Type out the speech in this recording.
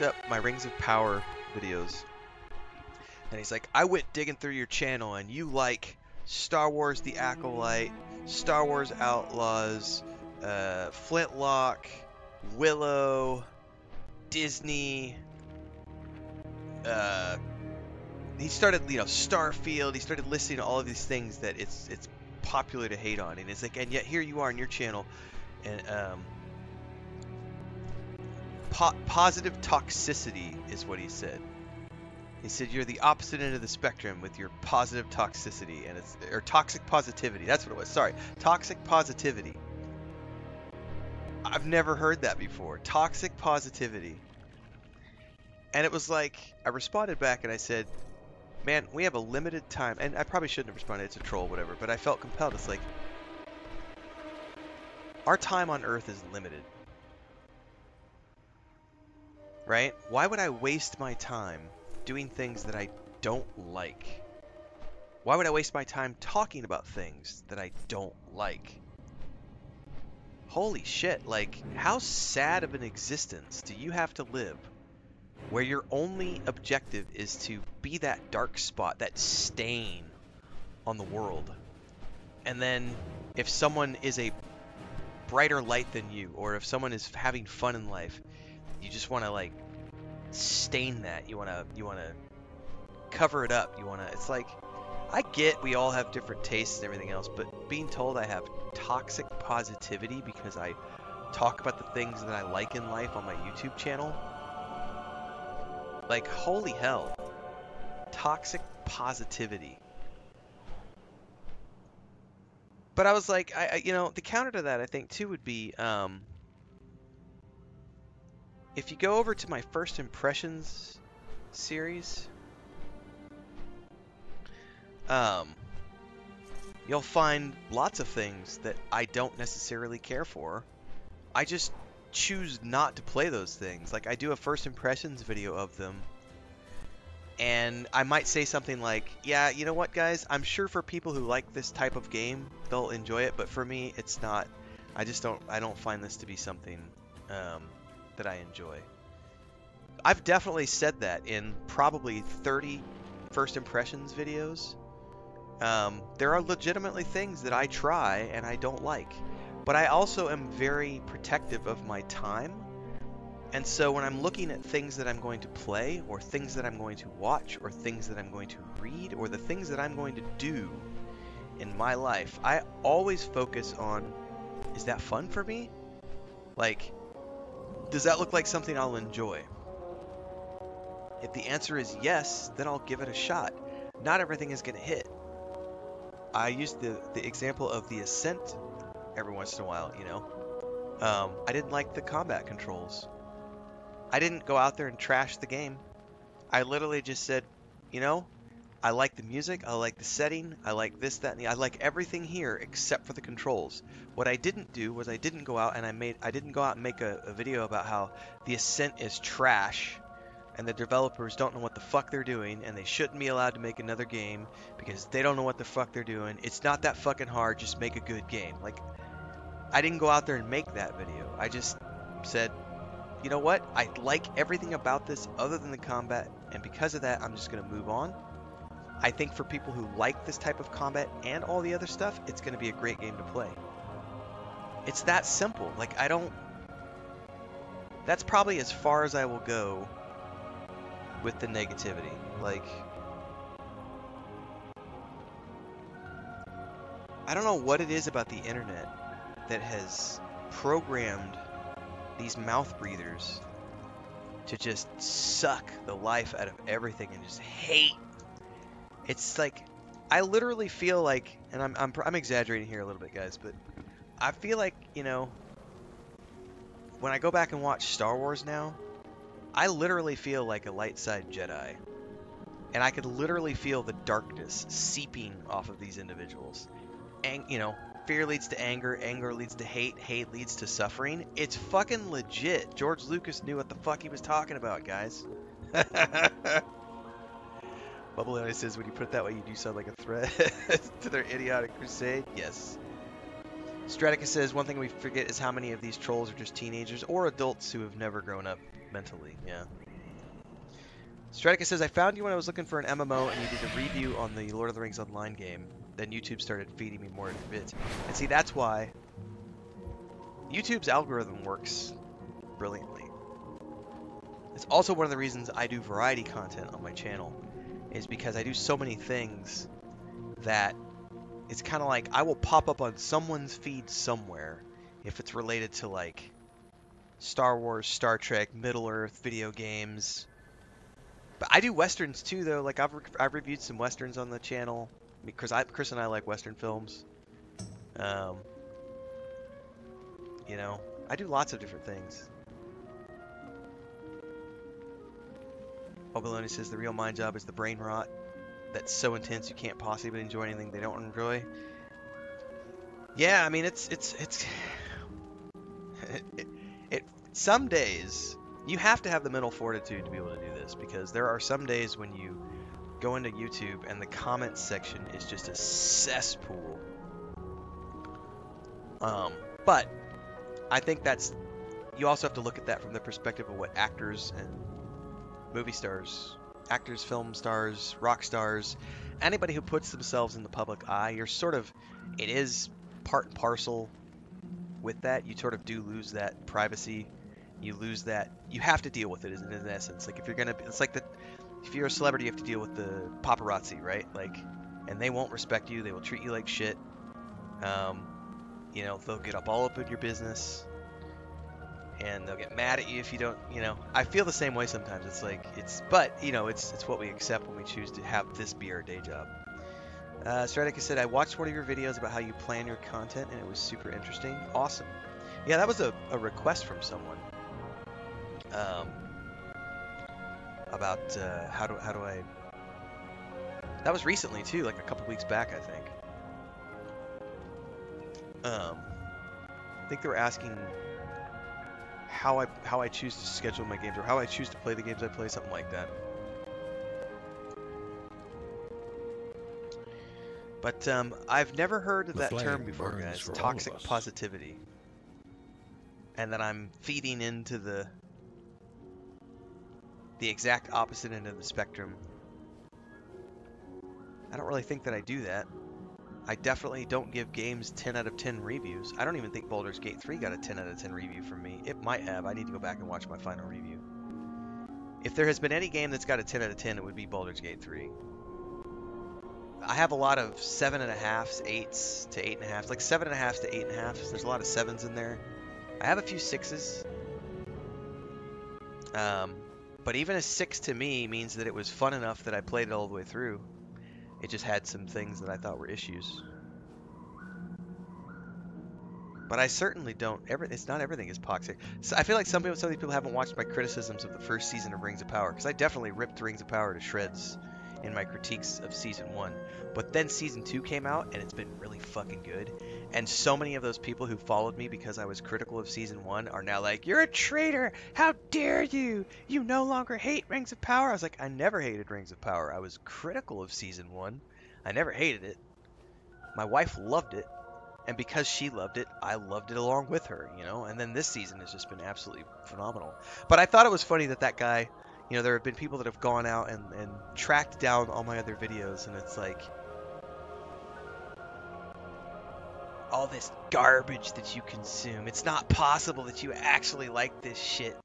looked up my Rings of Power videos, and he's like, I went digging through your channel, and you like Star Wars The Acolyte, Star Wars Outlaws, Flintlock, Willow, Disney, he started, Starfield. He started listing all of these things that it's popular to hate on, and it's like, and yet here you are on your channel, and positive toxicity is what he said. He said you're the opposite end of the spectrum with your positive toxicity, and or toxic positivity. That's what it was. Sorry, toxic positivity. I've never heard that before. Toxic positivity. And it was like, I responded back and I said, man, we have a limited time. And I probably shouldn't have responded. It's a troll, whatever. But I felt compelled. It's like, our time on Earth is limited. Right? Why would I waste my time doing things that I don't like? Why would I waste my time talking about things that I don't like? Holy shit, like, how sad of an existence do you have to live where your only objective is to be that dark spot, that stain on the world? And then if someone is a brighter light than you, or if someone is having fun in life, you just want to like stain that. You want to cover it up. It's like, I get we all have different tastes and everything else, but being told I have toxic positivity because I talk about the things that I like in life on my YouTube channel, like, holy hell. Toxic positivity. But I was like, the counter to that, I think, too, would be, if you go over to my First Impressions series, you'll find lots of things that I don't necessarily care for. I just choose not to play those things. Like, I do a First Impressions video of them, and I might say something like, yeah, you know what, guys, I'm sure for people who like this type of game, they'll enjoy it, but for me, it's not. I don't find this to be something that I enjoy. I've definitely said that in probably 30 First Impressions videos. There are legitimately things that I try and I don't like, but I also am very protective of my time. And so when I'm looking at things that I'm going to play, or things that I'm going to watch, or things that I'm going to read, or the things that I'm going to do in my life, I always focus on, is that fun for me? Like, does that look like something I'll enjoy? If the answer is yes, then I'll give it a shot. Not everything is going to hit. I use the example of the Ascent every once in a while, I didn't like the combat controls. I didn't go out there and trash the game. I literally just said, I like the music, I like the setting, I like this, that, and I like everything here except for the controls. What I didn't do was I didn't go out and make a video about how the Ascent is trash and the developers don't know what the fuck they're doing, and they shouldn't be allowed to make another game because they don't know what the fuck they're doing. It's not that fucking hard, just make a good game. Like, I didn't go out there and make that video. I just said, you know what? I like everything about this other than the combat, and because of that, I'm just going to move on. I think for people who like this type of combat and all the other stuff, it's going to be a great game to play. It's that simple. Like, that's probably as far as I will go with the negativity. Like, I don't know what it is about the internet that has programmed these mouth breathers to just suck the life out of everything and just hate. It's like, I literally feel like, and I'm exaggerating here a little bit, guys, but I feel like, when I go back and watch Star Wars now, I literally feel like a light side Jedi. And I could literally feel the darkness seeping off of these individuals. And, fear leads to anger, anger leads to hate, hate leads to suffering. It's fucking legit. George Lucas knew what the fuck he was talking about, guys. Bubbleoni says, when you put it that way, you do sound like a threat to their idiotic crusade. Yes. Stratica says, one thing we forget is how many of these trolls are just teenagers or adults who have never grown up mentally. Yeah. Stratica says, I found you when I was looking for an MMO and you did a review on the Lord of the Rings Online game. Then YouTube started feeding me more vids. And see, that's why YouTube's algorithm works brilliantly. It's also one of the reasons I do variety content on my channel, is because I do so many things that it's kind of like I will pop up on someone's feed somewhere if it's related to like Star Wars, Star Trek, Middle-earth, video games. But I do westerns too, though. Like I've reviewed some westerns on the channel because Chris and I like western films. You know, I do lots of different things. Obaloni says the real mind job is the brain rot that's so intense you can't possibly enjoy anything they don't enjoy. Yeah, I mean it's some days you have to have the mental fortitude to be able to do this, because there are some days when you go into YouTube and the comments section is just a cesspool. But I think you also have to look at that from the perspective of what actors and movie stars, actors, film stars, rock stars, anybody who puts themselves in the public eye, it is part and parcel with that. You sort of do lose that privacy. You lose that. You have to deal with it in essence. Like if you're a celebrity, you have to deal with the paparazzi, right? Like, and they won't respect you. They will treat you like shit. You know, they'll get all up in your business. And they'll get mad at you if you don't, you know. I feel the same way sometimes. But, you know, it's what we accept when we choose to have this be our day job. Stratica said, I watched one of your videos about how you plan your content, and it was super interesting. Awesome. Yeah, that was a request from someone. About how do I... That was recently, too, like a couple weeks back, I think. I think they were asking how I choose to schedule my games, or how I choose to play the games I play, something like that. But I've never heard of that term before, guys. Toxic positivity. And that I'm feeding into the exact opposite end of the spectrum. I don't really think that I do that. I definitely don't give games 10 out of 10 reviews. I don't even think Baldur's Gate 3 got a 10 out of 10 review from me. It might have. I need to go back and watch my final review. If there has been any game that's got a 10 out of 10, it would be Baldur's Gate 3. I have a lot of 7.5s, 8s to 8.5s, like 7.5s to 8.5s. There's a lot of 7s in there. I have a few 6s. But even a 6 to me means that it was fun enough that I played it all the way through. It just had some things that I thought were issues. But I certainly don't. It's not everything is toxic. So I feel like some of these people haven't watched my criticisms of the first season of Rings of Power, because I definitely ripped Rings of Power to shreds in my critiques of Season 1. But then Season 2 came out, and it's been really fucking good. And so many of those people who followed me because I was critical of Season 1 are now like, you're a traitor! How dare you! You no longer hate Rings of Power! I was like, I never hated Rings of Power. I was critical of Season 1. I never hated it. My wife loved it. And because she loved it, I loved it along with her, you know? And then this season has just been absolutely phenomenal. But I thought it was funny that guy, you know, there have been people that have gone out and tracked down all my other videos, and it's like, all this garbage that you consume. It's not possible that you actually like this shit.